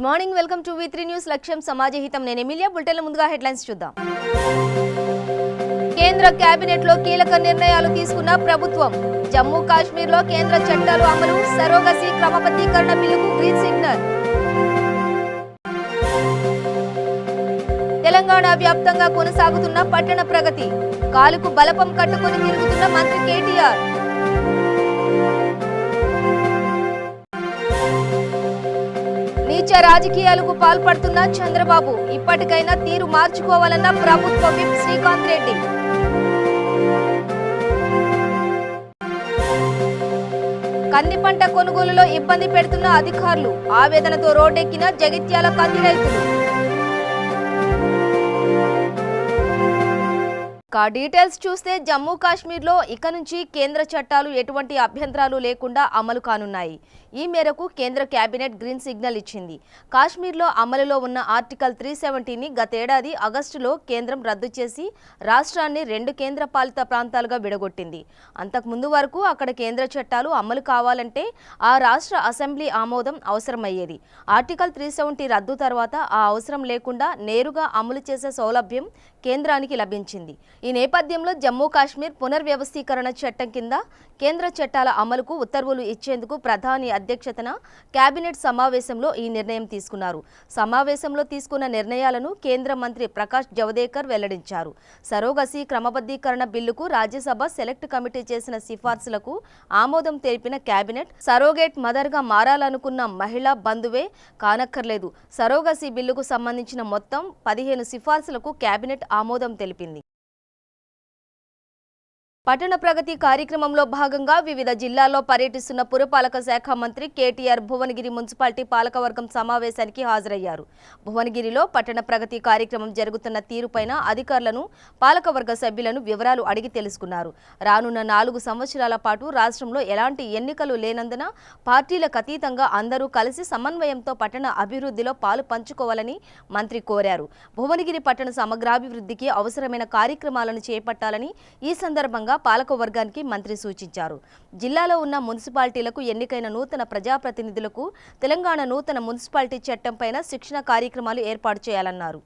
Good morning, welcome to V3 news. లక్ష్యం సమాజ హితం. నేను ఎమిలియా. బులెటిన్ల ముందుగా హెడ్లైన్స్ చూద్దాం. కేంద్ర కేబినెట్ లో కీలక నిర్ణయాలు తీసుకున్న ప్రభుత్వం. జమ్మూ కాశ్మీర్ లో కేంద్ర చట్టాలు అమలు, సరోగసీ క్రమబద్ధీకరణ బిల్లుకు గ్రీన్ సిగ్నల్. తెలంగాణ వ్యాప్తంగా కొనసాగుతున్న పట్టణ ప్రగతి. కాలుకు బలపం కట్టుకుని తిరుగుతున్న మంత్రి కేటీఆర్. నీచ రాజకీయాలకు పాల్పడుతున్న చంద్రబాబు. ఇప్పటికైనా తీరు మార్చుకోవాలన్న ప్రభుత్వ విప్ శ్రీకాంత్ రెడ్డి. కంది పంట కొనుగోలులో ఇబ్బంది పెడుతున్న అధికారులు. ఆవేదనతో రోడ్డెక్కిన జగిత్యాల కంది రైతులు. డీటెయిల్స్ చూస్తే జమ్మూ కాశ్మీర్లో ఇక నుంచి కేంద్ర చట్టాలు ఎటువంటి అభ్యంతరాలు లేకుండా అమలు కానున్నాయి. ఈ మేరకు కేంద్ర కేబినెట్ గ్రీన్ సిగ్నల్ ఇచ్చింది. కాశ్మీర్లో అమలులో ఉన్న ఆర్టికల్ 370ని గతేడాది ఆగస్టులో కేంద్రం రద్దు చేసి రాష్ట్రాన్ని 2 కేంద్ర పాలిత ప్రాంతాలుగా విడగొట్టింది. అంతకుముందు వరకు అక్కడ కేంద్ర చట్టాలు అమలు కావాలంటే ఆ రాష్ట్ర అసెంబ్లీ ఆమోదం అవసరమయ్యేది. ఆర్టికల్ 370 రద్దు తర్వాత ఆ అవసరం లేకుండా నేరుగా అమలు చేసే సౌలభ్యం కేంద్రానికి లభించింది. ఈ నేపథ్యంలో జమ్మూ కాశ్మీర్ పునర్వ్యవస్థీకరణ చట్టం కింద కేంద్ర చట్టాల అమలుకు ఉత్తర్వులు ఇచ్చేందుకు ప్రధాని అధ్యక్షతన కేబినెట్ సమావేశంలో ఈ నిర్ణయం తీసుకున్నారు. సమావేశంలో తీసుకున్న నిర్ణయాలను కేంద్ర మంత్రి ప్రకాష్ జవదేకర్ వెల్లడించారు. సరోగసీ క్రమబద్ధీకరణ బిల్లుకు రాజ్యసభ సెలెక్ట్ కమిటీ చేసిన సిఫార్సులకు ఆమోదం తెలిపిన కేబినెట్ సరోగేట్ మదర్గా మారాలనుకున్న మహిళా బంధువే కానక్కర్లేదు. సరోగసీ బిల్లుకు సంబంధించిన మొత్తం 15 సిఫార్సులకు కేబినెట్ ఆమోదం తెలిపింది. పట్టణ ప్రగతి కార్యక్రమంలో భాగంగా వివిధ జిల్లాల్లో పర్యటిస్తున్న పురపాలక శాఖ మంత్రి కేటీఆర్ భువనగిరి మున్సిపాలిటీ పాలకవర్గం సమావేశానికి హాజరయ్యారు. భువనగిరిలో పట్టణ ప్రగతి కార్యక్రమం జరుగుతున్న తీరుపైన అధికారులను, పాలకవర్గ సభ్యులను వివరాలు అడిగి తెలుసుకున్నారు. రానున్న 4 సంవత్సరాల పాటు రాష్ట్రంలో ఎలాంటి ఎన్నికలు లేనందున పార్టీలకు అతీతంగా అందరూ కలిసి సమన్వయంతో పట్టణ అభివృద్ధిలో పాలు పంచుకోవాలని మంత్రి కోరారు. భువనగిరి పట్టణ సమగ్రాభివృద్ధికి అవసరమైన కార్యక్రమాలను చేపట్టాలని ఈ సందర్భంగా పాలకవర్గానికి మంత్రి సూచించారు. జిల్లాలో ఉన్న మున్సిపాలిటీలకు ఎన్నికైన నూతన ప్రజాప్రతినిధులకు తెలంగాణ నూతన మున్సిపాలిటీ చట్టం పైన శిక్షణ కార్యక్రమాలు ఏర్పాటు చేయాలన్నారు.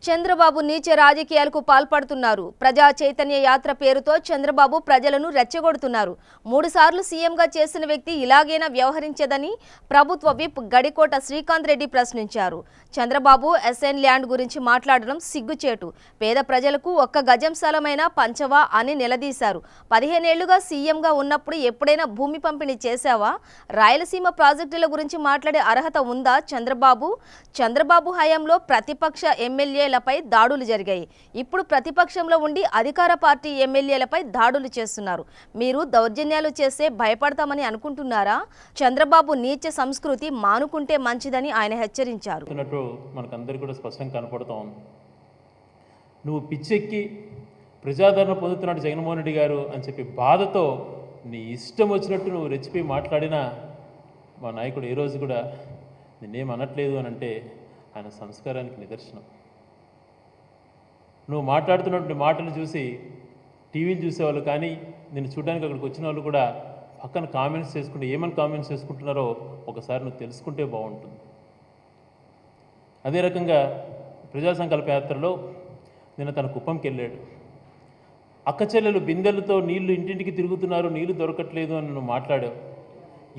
చంద్రబాబు నీచ రాజకీయాలకు పాల్పడుతున్నారు. ప్రజా చైతన్య యాత్ర పేరుతో చంద్రబాబు ప్రజలను రెచ్చగొడుతున్నారు. 3 సార్లు సీఎంగా చేసిన వ్యక్తి ఇలాగైనా వ్యవహరించదని ప్రభుత్వ విప్ గడికోట శ్రీకాంత్ రెడ్డి ప్రశ్నించారు. చంద్రబాబు ఎస్ఎన్ ల్యాండ్ గురించి మాట్లాడడం సిగ్గుచేటు. పేద ప్రజలకు 1 గజం స్థలమైనా పంచవా అని నిలదీశారు. 15 ఏళ్లుగా సీఎంగా ఉన్నప్పుడు ఎప్పుడైనా భూమి పంపిణీ చేశావా? రాయలసీమ ప్రాజెక్టుల గురించి మాట్లాడే అర్హత ఉందా చంద్రబాబు హయాంలో ప్రతిపక్ష ఎమ్మెల్యేలపై దాడులు జరిగాయి. ఇప్పుడు ప్రతిపక్షంలో ఉండి అధికార పార్టీ ఎమ్మెల్యేలపై దాడులు చేస్తున్నారు. మీరు దౌర్జన్యాలు చేస్తే భయపడతామని అనుకుంటున్నారా? చంద్రబాబు నీచ సంస్కృతి మానుకుంటే మంచిదని ఆయన హెచ్చరించారు. మనకందరికీ కూడా స్పష్టంగా కనపడుతోంది. నువ్వు పిచ్చెక్కి ప్రజాదరణ పొందుతున్నాడు జగన్మోహన్ రెడ్డి గారు అని చెప్పి బాధతో నీ ఇష్టం వచ్చినట్టు నువ్వు రెచ్చిపోయి మాట్లాడినా మా నాయకుడు ఏ రోజు కూడా నిన్నేం అనట్లేదు అని అంటే ఆయన సంస్కారానికి నిదర్శనం. నువ్వు మాట్లాడుతున్నటువంటి మాటలు చూసి టీవీలు చూసేవాళ్ళు కానీ నిన్ను చూడడానికి అక్కడికి వచ్చిన వాళ్ళు కూడా పక్కన కామెంట్స్ చేసుకుంటే ఏమని కామెంట్స్ చేసుకుంటున్నారో ఒకసారి నువ్వు తెలుసుకుంటే బాగుంటుంది. అదే రకంగా ప్రజా సంకల్ప యాత్రలో నిన్న తన కుప్పంకి వెళ్ళాడు. అక్క చెల్లెలు బిందెలతో నీళ్లు ఇంటింటికి తిరుగుతున్నారు, నీళ్లు దొరకట్లేదు అని నువ్వు మాట్లాడావు.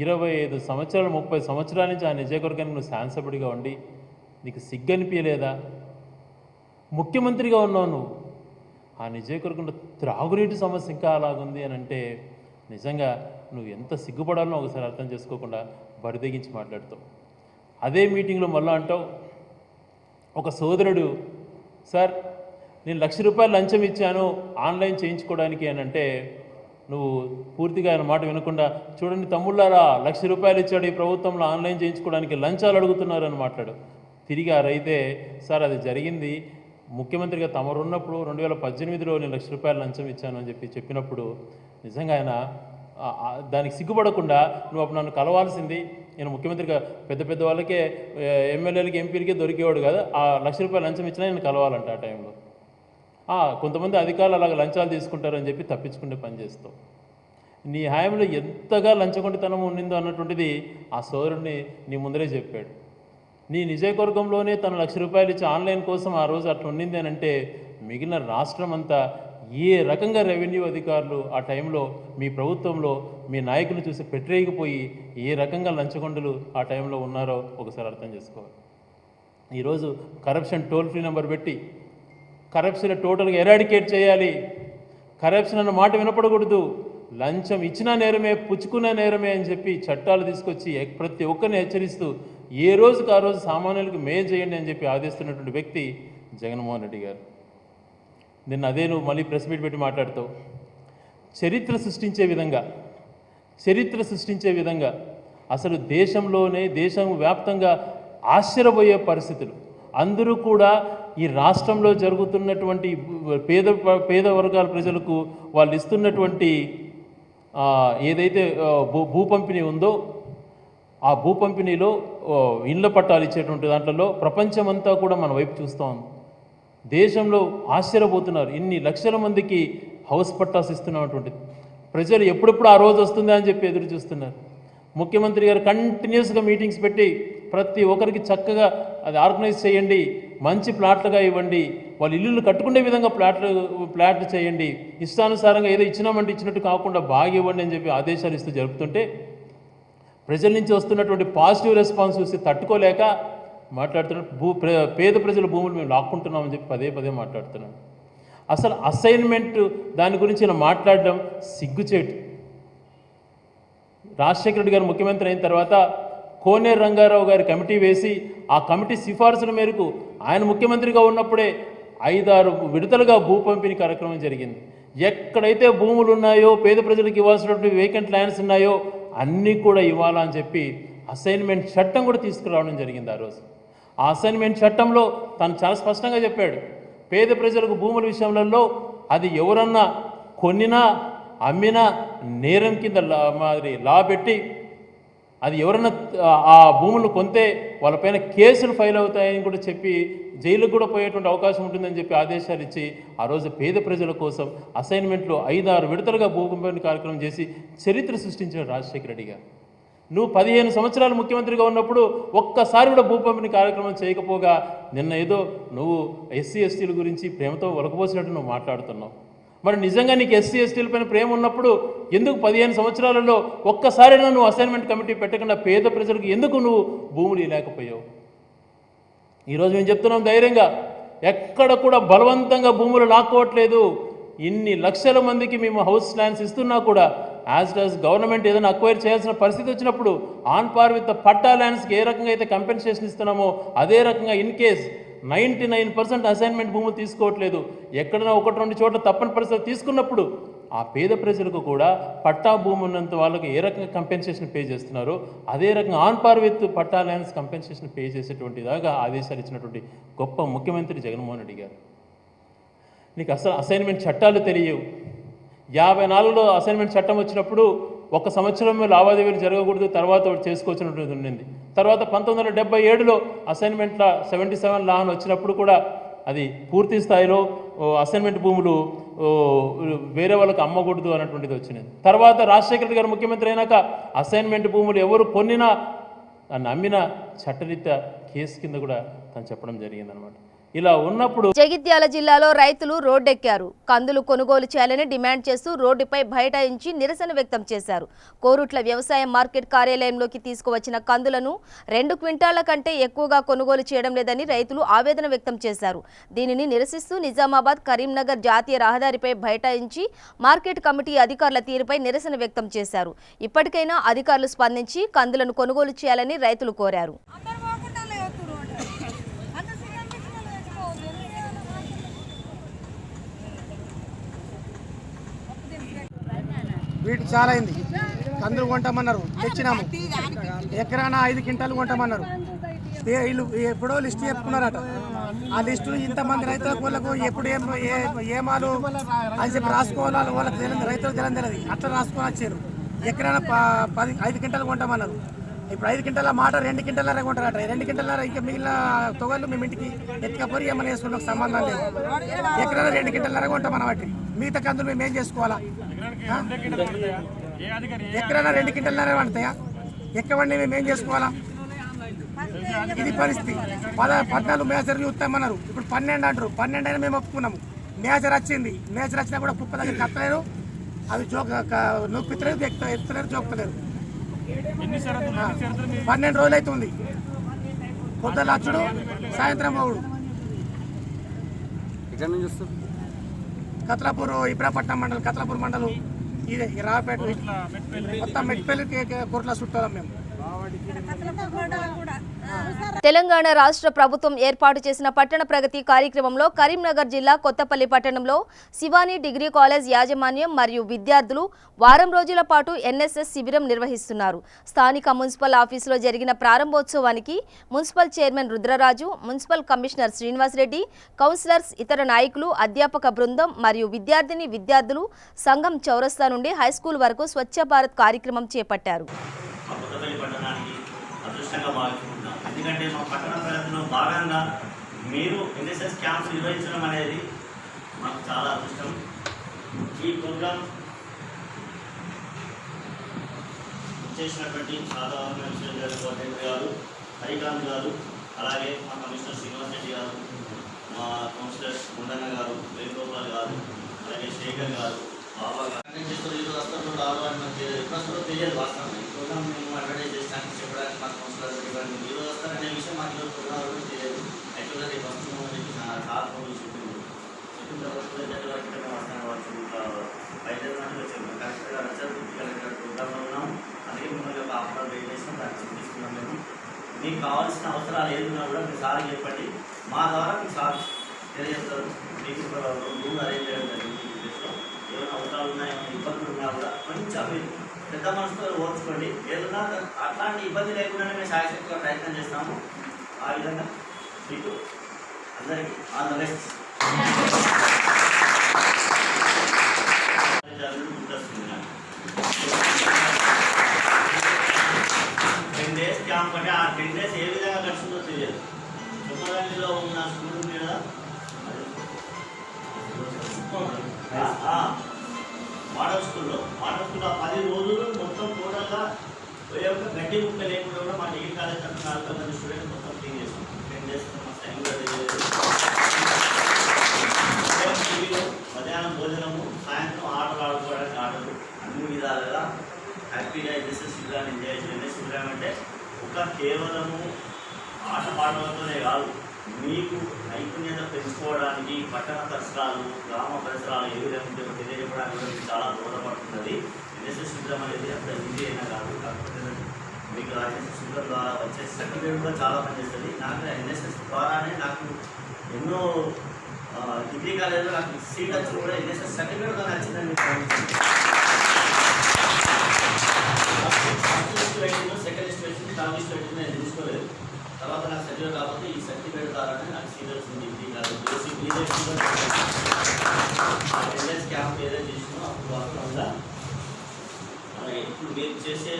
25 సంవత్సరాలు 30 సంవత్సరాల నుంచి ఆ నియోజకవర్గానికి నువ్వు శాసనసభ్యుడిగా ఉండి నీకు సిగ్గనిపించలేదా? ముఖ్యమంత్రిగా ఉన్నావు నువ్వు, ఆ నియోజకవర్గంలో త్రాగునీటి సమస్య ఇంకా అలాగుంది అని అంటే నిజంగా నువ్వు ఎంత సిగ్గుపడాలో ఒకసారి అర్థం చేసుకోకుండా బరిదెగించి మాట్లాడుతావు. అదే మీటింగ్లో మళ్ళీ అంటావు, ఒక సోదరుడు సార్ నేను ₹1,00,000 లంచం ఇచ్చాను ఆన్లైన్ చేయించుకోవడానికి అని అంటే నువ్వు పూర్తిగా ఆయన మాట వినకుండా చూడండి తమ్ముళ్ళారా ₹1,00,000 ఇచ్చాడు ఈ ప్రభుత్వంలో ఆన్లైన్ చేయించుకోవడానికి లంచాలు అడుగుతున్నారు అని మాట్లాడు. తిరిగి ఆ రైతే సార్ అది జరిగింది ముఖ్యమంత్రిగా తమరున్నప్పుడు 2018లో నేను ₹1,00,000 లంచం ఇచ్చాను అని చెప్పినప్పుడు నిజంగా ఆయన దానికి సిగ్గుపడకుండా నువ్వు అప్పుడు నన్ను కలవాల్సింది, నేను ముఖ్యమంత్రిగా పెద్ద పెద్ద వాళ్ళకే ఎమ్మెల్యేలకి ఎంపీలకే దొరికేవాడు కదా, ఆ ₹1,00,000 లంచం ఇచ్చినా నేను కలవాలంట ఆ టైంలో. కొంతమంది అధికారులు అలాగ లంచాలు తీసుకుంటారని చెప్పి తప్పించుకుంటే పని చేస్తావు. నీ హాయంలో ఎంతగా లంచగొండితనం ఉండిందో అన్నటువంటిది ఆ సోదరుడిని నీ ముందరే చెప్పాడు. నీ నియోజకవర్గంలోనే తను ₹1,00,000 ఇచ్చి ఆన్లైన్ కోసం ఆ రోజు అట్లా ఉండింది అని అంటే మిగిలిన రాష్ట్రం అంతా ఏ రకంగా రెవెన్యూ అధికారులు ఆ టైంలో మీ ప్రభుత్వంలో మీ నాయకులు చూసి పెట్టరేగిపోయి ఏ రకంగా లంచగొండలు ఆ టైంలో ఉన్నారో ఒకసారి అర్థం చేసుకోవాలి. ఈరోజు కరప్షన్ టోల్ ఫ్రీ నెంబర్ పెట్టి కరప్షన్ టోటల్గా ఎరాడికేట్ చేయాలి, కరప్షన్ అన్న మాట వినపడకూడదు, లంచం ఇచ్చినా నేరమే పుచ్చుకున్న నేరమే అని చెప్పి చట్టాలు తీసుకొచ్చి ప్రతి ఒక్కరిని హెచ్చరిస్తూ ఏ రోజుకు ఆ రోజు సామాన్యులకు మేలు చేయండి అని చెప్పి ఆదేశిస్తున్నటువంటి వ్యక్తి జగన్మోహన్ రెడ్డి గారు. నిన్న అదే నువ్వు మళ్ళీ ప్రెస్ మీట్ పెట్టి మాట్లాడుతావు. చరిత్ర సృష్టించే విధంగా అసలు దేశం వ్యాప్తంగా ఆశ్చర్యపోయే పరిస్థితులు, అందరూ కూడా ఈ రాష్ట్రంలో జరుగుతున్నటువంటి పేద వర్గాల ప్రజలకు వాళ్ళు ఇస్తున్నటువంటి ఏదైతే భూ పంపిణీ ఉందో ఆ భూ పంపిణీలో ఇళ్ల పట్టాలు ఇచ్చేటువంటి దాంట్లో ప్రపంచమంతా కూడా మన వైపు చూస్తూ ఉంది. దేశంలో ఆశ్చర్యపోతున్నారు, ఇన్ని లక్షల మందికి హౌస్ పట్టాస్ ఇస్తున్నటువంటిది. ప్రజలు ఎప్పుడెప్పుడు ఆ రోజు వస్తుందా అని చెప్పి ఎదురు చూస్తున్నారు. ముఖ్యమంత్రి గారు కంటిన్యూస్గా మీటింగ్స్ పెట్టి ప్రతి ఒక్కరికి చక్కగా అది ఆర్గనైజ్ చేయండి, మంచి ప్లాట్లుగా ఇవ్వండి, వాళ్ళు ఇల్లులు కట్టుకునే విధంగా ప్లాట్లు చేయండి, ఇష్టానుసారంగా ఏదో ఇచ్చినామంటే ఇచ్చినట్టు కాకుండా బాగా ఇవ్వండి అని చెప్పి ఆదేశాలు ఇస్తూ జరుపుతుంటే ప్రజల నుంచి వస్తున్నటువంటి పాజిటివ్ రెస్పాన్స్ చూసి తట్టుకోలేక మాట్లాడుతున్నాడు. పేద ప్రజల భూములు మేము లాక్కుంటున్నామని చెప్పి పదే మాట్లాడుతున్నాడు. అసలు అసైన్మెంట్ దాని గురించి ఇలా మాట్లాడడం సిగ్గుచేటు. రాజశేఖర రెడ్డి గారు ముఖ్యమంత్రి అయిన తర్వాత కోనేరు రంగారావు గారి కమిటీ వేసి ఆ కమిటీ సిఫార్సుల మేరకు ఆయన ముఖ్యమంత్రిగా ఉన్నప్పుడే 5-6 విడతలుగా భూ పంపిణీ కార్యక్రమం జరిగింది. ఎక్కడైతే భూములు ఉన్నాయో పేద ప్రజలకు ఇవ్వాల్సినటువంటి వేకెంట్ ల్యాండ్స్ ఉన్నాయో అన్నీ కూడా ఇవ్వాలా అని చెప్పి అసైన్మెంట్ చట్టం కూడా తీసుకురావడం జరిగింది. ఆ రోజు ఆ అసైన్మెంట్ చట్టంలో తను చాలా స్పష్టంగా చెప్పాడు, పేద ప్రజలకు భూముల విషయంలో అది ఎవరన్నా కొన్నినా అమ్మినా నేరం కింద లా పెట్టి అది ఎవరన్నా ఆ భూములు కొంటే వాళ్ళపైన కేసులు ఫైల్ అవుతాయని కూడా చెప్పి జైలుకు కూడా పోయేటువంటి అవకాశం ఉంటుందని చెప్పి ఆదేశాలు ఇచ్చి ఆ రోజు పేద ప్రజల కోసం అసైన్మెంట్లో 5-6 విడతలుగా భూ పంపిణీ కార్యక్రమం చేసి చరిత్ర సృష్టించిన రాజశేఖర రెడ్డి గారు. నువ్వు 15 సంవత్సరాలు ముఖ్యమంత్రిగా ఉన్నప్పుడు ఒక్కసారి కూడా భూ పంపిణీ కార్యక్రమం చేయకపోగా నిన్న ఏదో నువ్వు ఎస్సీ ఎస్టీల గురించి ప్రేమతో ఒలకపోసినట్టు నువ్వు మాట్లాడుతున్నావు. మరి నిజంగా నీకు ఎస్సీ ఎస్టీల పైన ప్రేమ ఉన్నప్పుడు ఎందుకు 15 సంవత్సరాలలో ఒక్కసారైనా నువ్వు అసైన్మెంట్ కమిటీ పెట్టకుండా పేద ప్రజలకు ఎందుకు నువ్వు భూములు ఇవ్వలేకపోయావు? ఈరోజు మేము చెప్తున్నాం ధైర్యంగా, ఎక్కడ కూడా బలవంతంగా భూములు లాక్కోవట్లేదు. ఇన్ని లక్షల మందికి మేము హౌస్ ల్యాండ్స్ ఇస్తున్నా కూడా యాజ్ గవర్నమెంట్ ఏదైనా అక్వైర్ చేయాల్సిన పరిస్థితి వచ్చినప్పుడు ఆన్ పార్ విత్ పట్టా ల్యాండ్స్కి ఏ రకంగా అయితే కంపెన్సేషన్ ఇస్తున్నామో అదే రకంగా ఇన్ కేస్ 99% అసైన్మెంట్ భూములు తీసుకోవట్లేదు. ఎక్కడైనా 1-2 చోట్ల తప్పని పరిస్థితి తీసుకున్నప్పుడు ఆ పేద ప్రజలకు కూడా పట్టా భూమి ఉన్నంత వాళ్ళకి ఏ రకంగా కంపెన్సేషన్ పే చేస్తున్నారో అదే రకంగా on par with patta lands compensation pay చేసేటువంటి దాకా ఆదేశాలు ఇచ్చినటువంటి గొప్ప ముఖ్యమంత్రి జగన్మోహన్ రెడ్డి గారు. నీకు అసలు అసైన్మెంట్ చట్టాలు తెలియవు. 54లో అసైన్మెంట్ చట్టం వచ్చినప్పుడు ఒక సంవత్సరమే లావాదేవీలు జరగకూడదు, తర్వాత చేసుకోవచ్చినటువంటి ఉండింది. తర్వాత 1977లో అసైన్మెంట్ల 77 లా అని వచ్చినప్పుడు కూడా అది పూర్తి స్థాయిలో అసైన్మెంట్ భూములు వేరే వాళ్ళకి అమ్మకూడదు అన్నటువంటిది వచ్చినది. తర్వాత రాజశేఖర రెడ్డి గారు ముఖ్యమంత్రి అయినాక అసైన్మెంట్ భూములు ఎవరు కొన్నినా దాన్ని అమ్మిన చట్టరీత్యా కేసు కింద కూడా తను చెప్పడం జరిగిందనమాట. ఇలా ఉన్నప్పుడు జగిత్యాల జిల్లాలో రైతులు రోడ్డెక్కారు. కందులు కొనుగోలు చేయాలని డిమాండ్ చేస్తూ రోడ్డుపై బైఠాయించి నిరసన వ్యక్తం చేశారు. కోరుట్ల వ్యవసాయ మార్కెట్ కార్యాలయంలోకి తీసుకువచ్చిన కందులను 2 క్వింటాళ్ల కంటే ఎక్కువగా కొనుగోలు చేయడం లేదని రైతులు ఆవేదన వ్యక్తం చేశారు. దీనిని నిరసిస్తూ నిజామాబాద్ కరీంనగర్ జాతీయ రహదారిపై బైఠాయించి మార్కెట్ కమిటీ అధికారుల తీరుపై నిరసన వ్యక్తం చేశారు. ఇప్పటికైనా అధికారులు స్పందించి కందులను కొనుగోలు చేయాలని రైతులు కోరారు. వీటికి చాలా అయింది. కందులు కొంటామన్నారు, తెచ్చినాము. ఎకరాన 5 క్వింటాలు కొంటామన్నారు. వీళ్ళు ఎప్పుడో లిస్టు చెప్పుకున్నారట. ఆ లిస్టు ఇంతమంది రైతులకు వాళ్ళకు ఎప్పుడు ఏమాలు అని చెప్పి రాసుకోవాలి, వాళ్ళకి తెలియదు, రైతులకు తెలియదు. అట్లా రాసుకొని వచ్చారు. ఎకరాన 5 క్వింటాలు కొంటామన్నారు. ఇప్పుడు 5 క్వింటాల మాట 2 క్వింటాలరే కొంటారట. 2 క్వింటాలర ఇంకా మిగిలిన తొగలు మేము ఇంటికి ఎత్తుకపోయి ఏమైనా వేసుకున్న సంబంధం లేదు. ఎకరాన 2 క్వింటాలరే కొంటామన్న వాటి మిగతా కందులు మేము ఏం చేసుకోవాలా? ఎకరాన 2 క్వింటాలరే పడతాయా? ఎక్కవండి మేము ఏం చేసుకోవాలా? ఇది పరిస్థితి. 14 మేజర్ చూస్తామన్నారు. ఇప్పుడు 12 అంటారు. 12 అయినా మేము ఒప్పుకున్నాము. మేజర్ వచ్చింది. మేజర్ వచ్చినా కూడా కుప్ప దగ్గర కట్టలేరు. అవి నొప్పితలేరు, ఎత్తలేరు, జోకుతలేరు. 12 రోజులు అవుతుంది. పొద్దున లచ్చుడు, సాయంత్రం పోవుడు. కత్లాపూర్, ఇబ్రాపట్నం మండలం, కత్లాపూర్ మండలం, ఇదే రావుపేట మొత్తం మెట్పల్లికి కోట్ల చుట్టాం మేము. తెలంగాణ రాష్ట్ర ప్రభుత్వం ఏర్పాటు చేసిన పట్టణ ప్రగతి కార్యక్రమంలో కరీంనగర్ జిల్లా కొత్తపల్లి పట్టణంలో శివాని డిగ్రీ కాలేజ్ యాజమాన్యం మరియు విద్యార్థులు వారం రోజుల పాటు ఎన్ఎస్ఎస్ శిబిరం నిర్వహిస్తున్నారు. స్థానిక మున్సిపల్ ఆఫీసులో జరిగిన ప్రారంభోత్సవానికి municipal chairman Rudraraju, municipal commissioner Srinivasareddy, councillors, ఇతర నాయకులు, అధ్యాపక బృందం మరియు విద్యార్థులు సంఘం చౌరస్తా నుండి హైస్కూల్ వరకు స్వచ్ఛ భారత్ కార్యక్రమం చేపట్టారు. ఎందుకంటే మా పట్టణ ప్రగతిలో భాగంగా మీరు ఎన్ఎస్ఎస్ క్యాంప్స్ నిర్వహించడం అనేది మాకు చాలా అదృష్టం. ఈ ప్రోగ్రామ్ చేసినటువంటి సాధారణ గారు, హరికాంత్ గారు, అలాగే మా కమిషనర్ శ్రీనివాస్ రెడ్డి గారు, మా కౌన్సిలర్స్ ముందన్న గారు, వేణుగోపాల్ గారు, అలాగే శేఖర్ గారు, బాబా గారు వస్తారు రాదు అని మనకి ఎప్పుడు తెలియదు. వాస్తవం ఈ ప్రోగ్రామ్ మేము అడ్వర్టైజ్ చేస్తానికి చెప్పడానికి మా కౌన్సిలర్ ఈరోజు వస్తారనే విషయం మాకు ఈరోజు ప్రోగ్రామ్ తెలియదు. యాక్చువల్గా రేపు వస్తున్నామని చెప్పి సార్ ఫోన్ చెప్పింది. చెప్పిన తర్వాత వస్తాను వాళ్ళు ఇంకా 5 మంది వచ్చాము. కలెక్టర్ గారు వచ్చారు, కలెక్టర్ ప్రోగ్రామ్లో ఉన్నాం. అందుకే మిమ్మల్ని ఒక హాఫ్ అవర్ వెయిట్ చేసినాం. దాన్ని తీసుకున్నాం. మేము మీకు కావాల్సిన అవసరాలు ఏదున్నా కూడా మీరు సార్ చెప్పండి. మా ద్వారా మీకు సార్ తెలియజేస్తారు. మీకు రూమ్ అరేంజ్ చేయడం జరిగింది. ఏమైనా అవసరాలు ఉన్నాయో, ఇబ్బందులు ఉన్నా కూడా కొంచెం మీరు పెద్ద మనసుతో ఓర్చుకోండి. ఏదన్నా అట్లాంటి ఇబ్బంది లేకుండానే మేము శాయశక్తిగా ప్రయత్నం చేస్తాము. ఆ విధంగా మీకు అందరికీ ఆల్ ద బెస్ట్. గుర్తొస్తుంది నాకు 10 days క్యాంప్ అంటే ఆ 10 days ఏ విధంగా గడిచిందో తెలియదు. చుమ్మరంగిలో ఉన్న స్కూల్ మీద మోడల్ స్కూల్లో 10 రోజులు మొత్తం టోటల్గా గడ్డి ముక్క లేకుండా కూడా మా డిగ్రీ కాలేజ్ తరఫున 40 మంది స్టూడెంట్స్ మొత్తం క్లీన్ చేస్తాం. 10 days టైం కూడా టీవీలో మధ్యాహ్నం భోజనము, సాయంత్రం ఆటలు ఆడుకోవడానికి ఆటలు, అన్ని విధాలుగా హ్యాపీగా ఎన్ఎస్ఎస్ శిబిరాన్ని ఎంజాయ్ చేయాలి. ఎన్ఎస్ శిబిరం అంటే ఒక కేవలము ఆట పాటలతోనే కాదు, మీకు నైపుణ్యత పెంచుకోవడానికి పట్టణ పరిసరాలు, గ్రామ పరిసరాలు ఏ విధంగా ఉంటే తెలియజెప్పడానికి కూడా మీకు చాలా దోహదపడుతుంది. ఎన్ఎస్ఎస్ శిబిరం అనేది అంత ఈజీ అయినా కాదు. కాకపోతే మీకు ఎన్ఎస్ఎస్ శిబిరం ద్వారా వచ్చే సర్టిఫికేట్ కూడా చాలా పనిచేస్తుంది. నాకు ఎన్ఎస్ఎస్ ద్వారానే నాకు ఎన్నో డిగ్రీ కాలేజ్లో నాకు సీట్ వచ్చి కూడా ఎన్ఎస్ఎస్ సర్టిఫికేట్ కూడా నచ్చిందని ఫస్ట్ లిస్ట్ పెట్టిందో, సెకండ్ లిస్ట్ పెట్టింది, థర్డ్ లిస్ట్ పెట్టింది నేను చూసుకోలేదు. తర్వాత నాకు సర్టిఫికేట్ కాకపోతే ఈ సర్టిఫికేట్ ద్వారానే నాకు సీట్ వచ్చింది. Degree college basic NS camp ఏదైతే చేసినో అప్పుడు వాస్తవంగా ఎప్పుడు ఇప్పుడు మీరు చేసే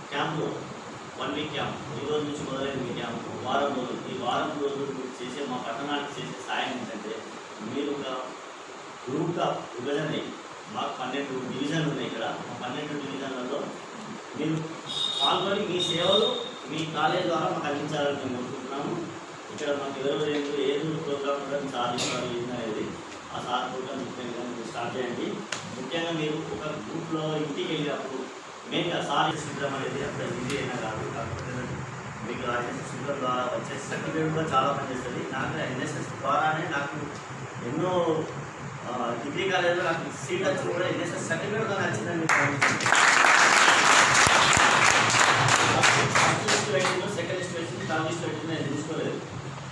క్యాంపు 1 వీక్ క్యాంప్, ఈ రోజు నుంచి మొదలైన మీ క్యాంపు వారం రోజులు. ఈ వారం రోజులు మీరు చేసే మా పట్టణానికి చేసే సాయం ఏంటంటే, మీరు ఒక గ్రూప్గా విభజన అయ్యి, మాకు 12 డివిజన్లు ఉన్నాయి ఇక్కడ. మా 12 డివిజన్లలో మీరు పాల్గొని మీ సేవలు మీ కాలేజ్ ద్వారా మాకు అందించాలని మేము కోరుకుంటున్నాము. ఇక్కడ మాకు ఏదో ప్రోగ్రామ్ కూడా సాధిస్తారు అనేది ఆ సార్ ప్రోగ్రామ్ స్టార్ట్ చేయండి. ముఖ్యంగా మీరు ఒక గ్రూప్లో ఇంటికి వెళ్ళినప్పుడు మెయిన్గా సార్ సిద్ధం అనేది అప్పుడు ఈజీ అయినా కాదు. కాకపోతే మీకు సిద్ధం ద్వారా వచ్చే సర్టిఫికేట్ కూడా చాలా పనిచేస్తుంది. నాకు ఎన్ఎస్ఎస్ ద్వారానే నాకు ఎన్నో డిగ్రీ కాలేజ్లో నాకు సీట్ వచ్చి కూడా ఎన్ఎస్ఎస్ సర్టిఫికేట్ ద్వారా వచ్చిందని ఫస్ట్ లిస్ట్ పెట్టిందో, సెకండ్ లిస్ట్ పెట్టింది, థర్డ్ లిస్ట్ పెట్టింది నేను తీసుకోలేదు.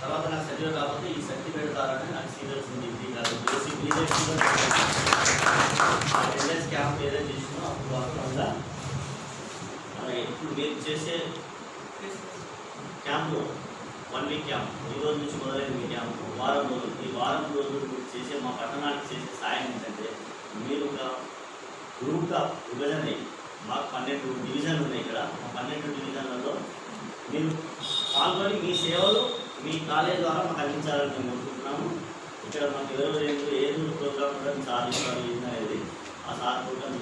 తర్వాత నాకు సర్టిఫికేట్ కాకపోతే ఈ సర్టిఫికేట్ ద్వారానే నాకు సీట్ వచ్చింది. Degree college basic NS camp ఏదైతే చేసినో అప్పుడు వాస్తవంగా అలాగే ఇప్పుడు మీరు చేసే క్యాంపు 1 వీక్ క్యాంప్, ఈ రోజు నుంచి మొదలైన మీ క్యాంపు వారం రోజులు. ఈ వారం రోజులు మీరు చేసే మా పట్టణానికి చేసే సాయం ఏంటంటే, మీరు ఒక గ్రూప్గా విభజన అయ్యి, మాకు 12 డివిజన్లు ఉన్నాయి ఇక్కడ. మా 12 డివిజన్లలో మీరు పాల్గొని మీ సేవలు మీ కాలేజ్ ద్వారా మాకు అందించాలని మేము కోరుకుంటున్నాము. ఇక్కడ మాకు ఏదో ప్రోగ్రామ్ కూడా సాధిస్తారు అనేది ఆ సార్ ప్రోగ్రామ్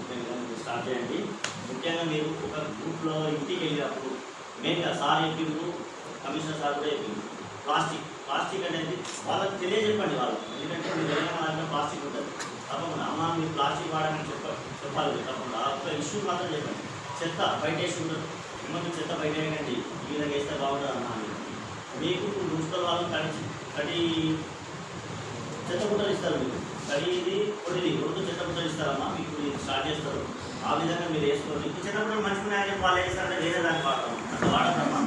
స్టార్ట్ చేయండి. ముఖ్యంగా మీరు ఒక గ్రూప్లో ఇంటికి వెళ్ళినప్పుడు మెయిన్గా సార్ చెప్పిండు, కమిషనర్ సార్ కూడా చెప్పిండు, ప్లాస్టిక్ అనేది వాళ్ళకి తెలియజెప్పండి. వాళ్ళు ఎందుకంటే మీరు వెళ్ళిన ప్లాస్టిక్ ఉంటుంది. తప్పకుండా అమ్మ మీరు ప్లాస్టిక్ వాడమని చెప్పాలి. తప్పకుండా ఒక ఇష్యూ మాత్రం చెప్పండి. చెత్త బయట వేసి ఉంటుంది, మిమ్మల్ని చెత్త బయట వేయండి, ఈ విధంగా వేస్తే బాగుంటుంది అమ్మా అని. మీకు మున్సిపల్ వాళ్ళు కడి చెత్త బుట్టలు ఇస్తారు. మీకు కడిది పొడిది 2 చెత్త బుట్టలు ఇస్తారమ్మా. మీకు స్టార్ట్ చేస్తారు. ఆ విధంగా మీరు వేసుకోండి. చెత్త బుట్టలు మంచిగా వాళ్ళు వేస్తారంటే వేరే దానికి వాడతాం, అట్లా వాడతామా.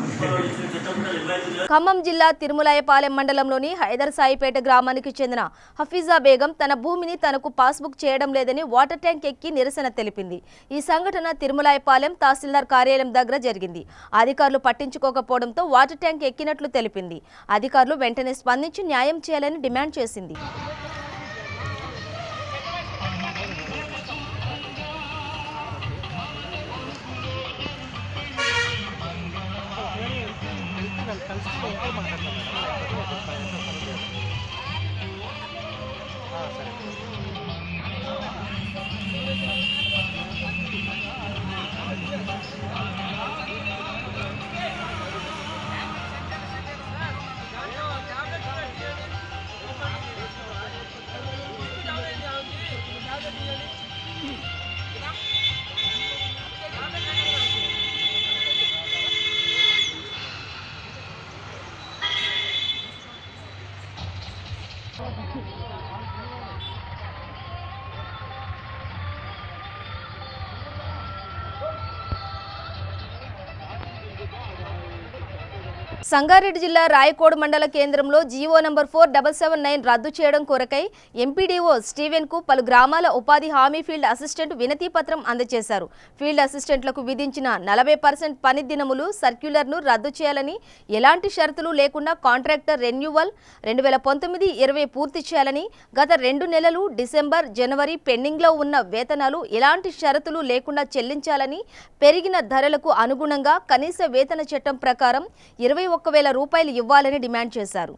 చెత్త బుట్టలు 25 ఖమ్మం జిల్లా తిరుమలాయపాలెం మండలంలోని హైదర్ సాయిపేట గ్రామానికి చెందిన హఫీజా బేగం తన భూమిని తనకు పాస్బుక్ చేయడం లేదని వాటర్ ట్యాంక్ ఎక్కి నిరసన తెలిపింది. ఈ సంఘటన తిరుమలాయపాలెం తహసీల్దార్ కార్యాలయం దగ్గర జరిగింది. అధికారులు పట్టించుకోకపోవడంతో వాటర్ ట్యాంక్ ఎక్కినట్లు తెలిపింది. అధికారులు వెంటనే స్పందించి న్యాయం చేయాలని డిమాండ్ చేసింది. సంగారెడ్డి జిల్లా రాయకోడ్ మండల కేంద్రంలో జీవో నంబర్ 4779 రద్దు చేయడం కొరకై ఎంపీడీఓ స్టీవెన్ కు పలు గ్రామాల ఉపాధి హామీ ఫీల్డ్ అసిస్టెంట్ వినతి పత్రం అందజేశారు. ఫీల్డ్ అసిస్టెంట్లకు విధించిన 40% పని దినములు సర్క్యులర్ను రద్దు చేయాలని, ఎలాంటి షరతులు లేకుండా కాంట్రాక్టర్ రెన్యువల్ 2019-20 పూర్తి చేయాలని, గత 2 నెలలు డిసెంబర్, జనవరి పెండింగ్లో ఉన్న వేతనాలు ఎలాంటి షరతులు లేకుండా చెల్లించాలని, పెరిగిన ధరలకు అనుగుణంగా కనీస వేతన చట్టం ప్రకారం 21,000 రూపాయలు ఇవ్వాలని డిమాండ్ చేశారు.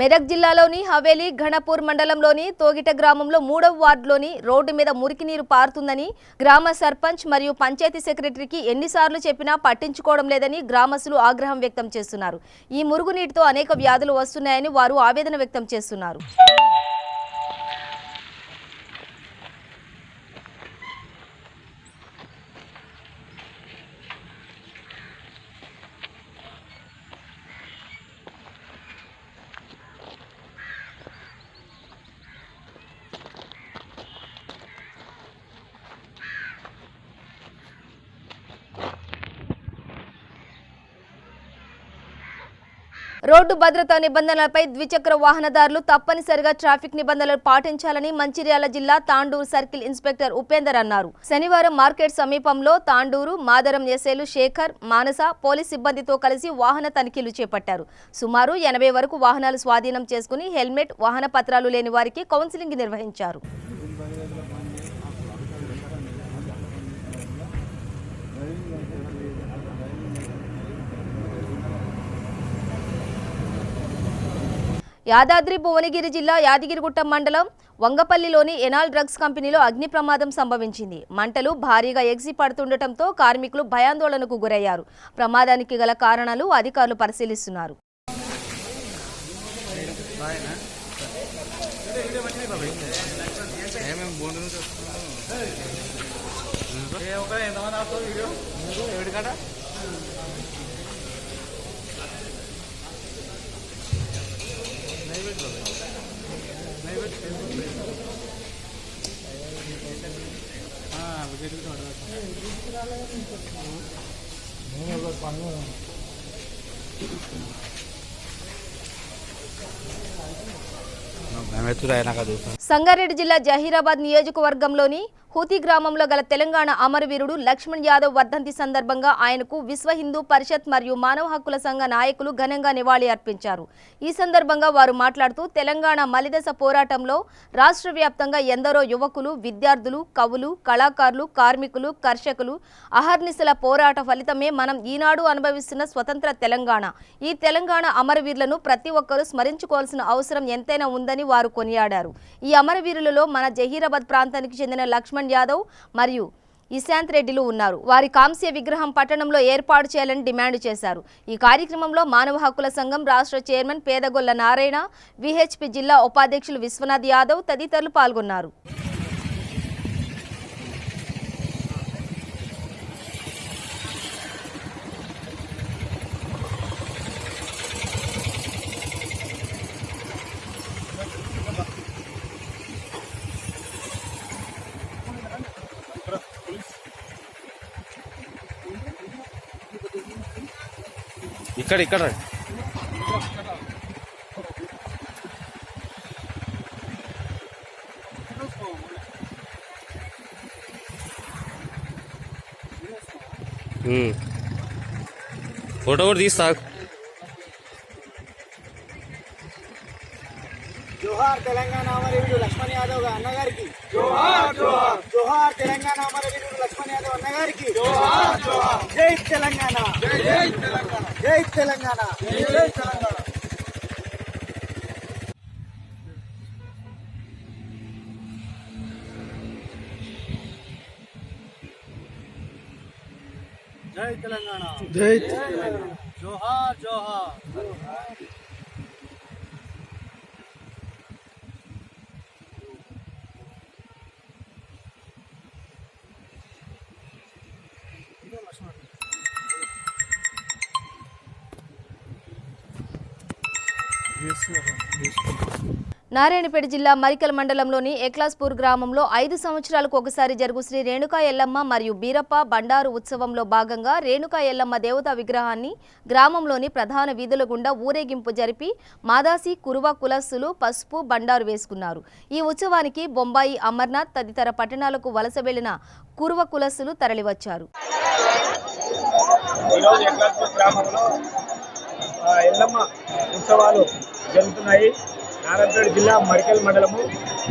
మెదక్ జిల్లాలోని హవేలీ ఘనపూర్ మండలంలోని తోగిట గ్రామంలో 3వ వార్డులోని రోడ్డు మీద మురికి నీరు పారుతుందని గ్రామ సర్పంచ్ మరియు పంచాయతీ సెక్రటరీకి ఎన్నిసార్లు చెప్పినా పట్టించుకోవడం లేదని గ్రామస్తులు ఆగ్రహం వ్యక్తం చేస్తున్నారు. ఈ మురుగునీటితో అనేక వ్యాధులు వస్తున్నాయని వారు ఆవేదన వ్యక్తం చేస్తున్నారు. రోడ్డు భద్రతా నిబంధనలపై ద్విచక్ర వాహనదారులు తప్పనిసరిగా ట్రాఫిక్ నిబంధనలు పాటించాలని మంచిర్యాల జిల్లా తాండూరు సర్కిల్ ఇన్స్పెక్టర్ ఉపేందర్ అన్నారు. శనివారం మార్కెట్ సమీపంలో తాండూరు మాదరం ఎస్ఐలు శేఖర్, మానస పోలీస్ సిబ్బందితో కలిసి వాహన తనిఖీలు చేపట్టారు. సుమారు 80 వరకు వాహనాలు స్వాధీనం చేసుకుని హెల్మెట్, వాహన పత్రాలు లేని వారికి కౌన్సిలింగ్ నిర్వహించారు. యాదాద్రి భువనగిరి జిల్లా యాదగిరిగుట్ట మండలం వంగపల్లిలోని ఎనాల్ డ్రగ్స్ కంపెనీలో అగ్ని ప్రమాదం సంభవించింది. మంటలు భారీగా ఎగిసి పడుతుండటంతో కార్మికులు భయాందోళనకు గురయ్యారు. ప్రమాదానికి గల కారణాలు అధికారులు పరిశీలిస్తున్నారు. సంగారెడ్డి జిల్లా జహీరాబాద్ నియోజకవర్గంలోని హూతి గ్రామంలో గల తెలంగాణ అమరవీరుడు లక్ష్మణ్ యాదవ్ వర్ధంతి సందర్భంగా ఆయనకు విశ్వ హిందూ పరిషత్ మరియు మానవ హక్కుల సంఘ నాయకులు ఘనంగా నివాళి అర్పించారు. ఈ సందర్భంగా వారు మాట్లాడుతూ తెలంగాణ మలిదశ పోరాటంలో రాష్ట్ర వ్యాప్తంగా ఎందరో యువకులు, విద్యార్థులు, కవులు, కళాకారులు, కార్మికులు, కర్షకులు అహర్నిశల పోరాట ఫలితమే మనం ఈనాడు అనుభవిస్తున్న స్వతంత్ర తెలంగాణ. ఈ తెలంగాణ అమరవీరులను ప్రతి ఒక్కరూ స్మరించుకోవాల్సిన అవసరం ఎంతైనా ఉందని వారు కొనియాడారు. ఈ అమరవీరులలో మన జహీరాబాద్ ప్రాంతానికి చెందిన లక్ష్మణ్ యాదవ్ మరియు ఇశాంత్ రెడ్డిలు ఉన్నారు. వారి కాంస్య విగ్రహం పట్టణంలో ఏర్పాటు చేయాలని డిమాండ్ చేశారు. ఈ కార్యక్రమంలో మానవ హక్కుల సంఘం రాష్ట్ర చైర్మన్ పేదగొల్ల నారాయణ, విహెచ్పి జిల్లా ఉపాధ్యక్షులు విశ్వనాథ్ యాదవ్ తదితరులు పాల్గొన్నారు. ఇక్కడ ఫోటో కూడా తీస్తా. జోహార్ తెలంగాణ అమరవీరుడు లక్ష్మణ్ యాదవ్ అన్నగారికి జోహార్. జోహార్ జోహార్ తెలంగాణ అమరవీరుడు లక్ష్మణ్ యాదవ్ అన్నగారికి జోహార్. జోహార్ జై తెలంగాణ, జై తెలంగాణ, జై తెలంగాణ, జై తెలంగాణ. జై తెలంగాణ, జై తెలంగాణ, జోహార్ జోహార్. నారాయణపేట జిల్లా మరికల్ మండలంలోని ఎక్లాస్పూర్ గ్రామంలో 5 సంవత్సరాలకు ఒకసారి జరుగు శ్రీ రేణుకా ఎల్లమ్మ మరియు బీరప్ప బండారు ఉత్సవంలో భాగంగా రేణుకా ఎల్లమ్మ దేవతా విగ్రహాన్ని గ్రామంలోని ప్రధాన వీధుల గుండా ఊరేగింపు జరిపి మాదాసి కురువ కులస్సులు పసుపు బండారు వేసుకున్నారు. ఈ ఉత్సవానికి బొంబాయి, అమర్నాథ్ తదితర పట్టణాలకు వలస వెళ్లిన కురువ కులస్సులు తరలివచ్చారు. ఎల్లమ్మ ఉత్సవాలు జరుగుతున్నాయి. నారాయణపేట జిల్లా మరికల్ మండలము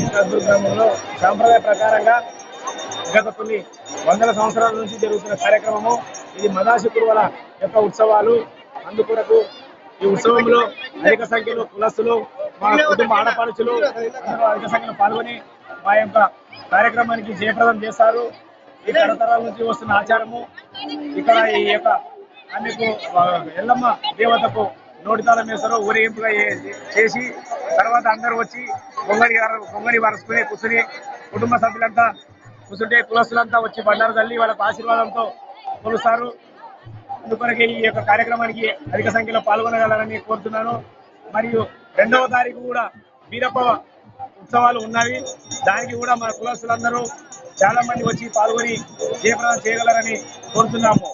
ఎక్లాస్పూర్ గ్రామంలో సాంప్రదాయ ప్రకారంగా గత కొన్ని వందల సంవత్సరాల నుంచి జరుగుతున్న కార్యక్రమము ఇది. మదాసి కురువల యొక్క ఉత్సవాలు. అందుకొరకు ఈ ఉత్సవంలో అధిక సంఖ్యలో కులస్తులు, మా కుటుంబ ఆడపడుచులు అందరూ అధిక సంఖ్యలో పాల్గొని మా యొక్క కార్యక్రమానికి జయప్రదం చేస్తారు. ఈ తరతరాల నుంచి వస్తున్న ఆచారము. ఇక్కడ ఈ యొక్క ఆమెకు ఎల్లమ్మ దేవతకు నోటితాళం వేస్తారు. ఊరేగింపుగా చేసి తర్వాత అందరూ వచ్చి గొంగడి వరసుకుని కూర్చుని కుటుంబ సభ్యులంతా కూర్చుంటే కులస్తులంతా వచ్చి బండారు తల్లి వాళ్ళకు ఆశీర్వాదంతో కొలుస్తారు. అందుకొరకే ఈ యొక్క కార్యక్రమానికి అధిక సంఖ్యలో పాల్గొనగలరని కోరుతున్నాను. మరియు 2వ తారీఖు కూడా బీరప్ప ఉత్సవాలు ఉన్నవి. దానికి కూడా మన కులస్తులందరూ చాలా మంది వచ్చి పాల్గొని జయప్రదం చేయగలరని కోరుతున్నాము.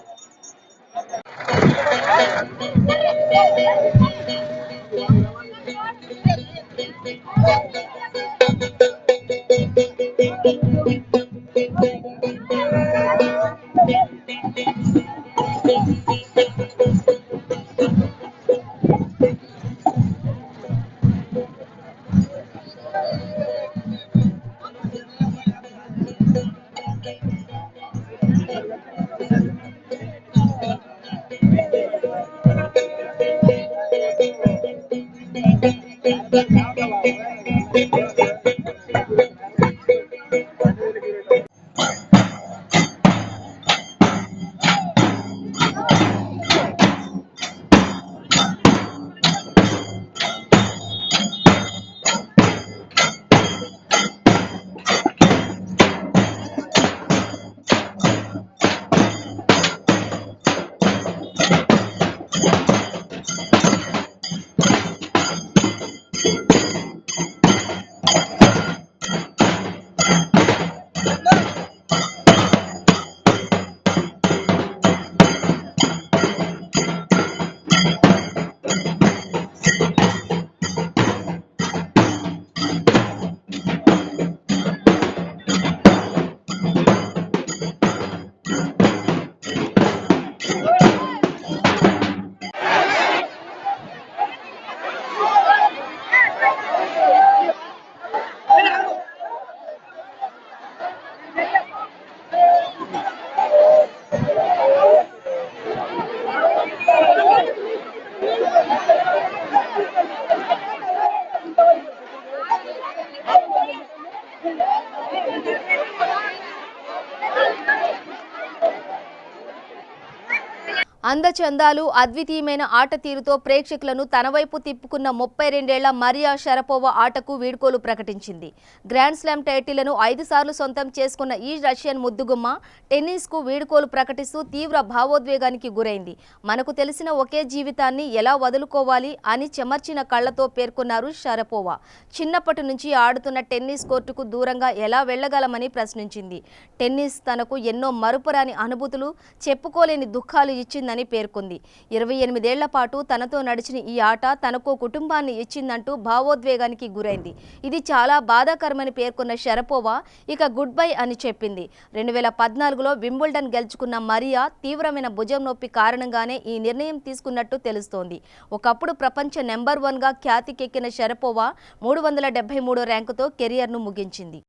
అందచందాలు అద్వితీయమైన ఆట తీరుతో ప్రేక్షకులను తన వైపు తిప్పుకున్న 32 ఏళ్ల మరియా షరపోవా ఆటకు వీడ్కోలు ప్రకటించింది. గ్రాండ్ స్లామ్ టైటిళ్లను 5 సార్లు సొంతం చేసుకున్న ఈ రష్యన్ ముద్దుగుమ్మ టెన్నిస్కు వీడ్కోలు ప్రకటిస్తూ తీవ్ర భావోద్వేగానికి గురైంది. మనకు తెలిసిన ఒకే జీవితాన్ని ఎలా వదులుకోవాలి అని చెమర్చిన కళ్లతో పేర్కొన్నారు షరపోవా. చిన్నప్పటి నుంచి ఆడుతున్న టెన్నిస్ కోర్టుకు దూరంగా ఎలా వెళ్లగలమని ప్రశ్నించింది. టెన్నిస్ తనకు ఎన్నో మరుపురాని అనుభూతులు, చెప్పుకోలేని దుఃఖాలు ఇచ్చిందని పేర్కొంది. 28 ఏళ్ల పాటు తనతో నడిచిన ఈ ఆట తనకు కుటుంబాన్ని ఇచ్చిందంటూ భావోద్వేగానికి గురైంది. ఇది చాలా బాధాకరమని పేర్కొన్న షరపోవా ఇక గుడ్ బై అని చెప్పింది. 2014లో వింబుల్డన్ గెలుచుకున్న మరియా తీవ్రమైన భుజం నొప్పి కారణంగానే ఈ నిర్ణయం తీసుకున్నట్టు తెలుస్తోంది. ఒకప్పుడు ప్రపంచ నెంబర్ 1గా ఖ్యాతికెక్కిన Sharapova 373 ర్యాంకుతో కెరియర్ను ముగించింది.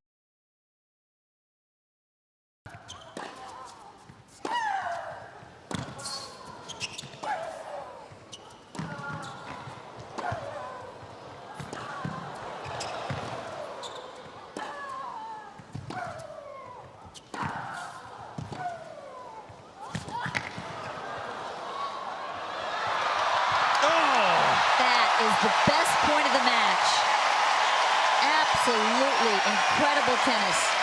Is the best point of the match. Absolutely incredible tennis.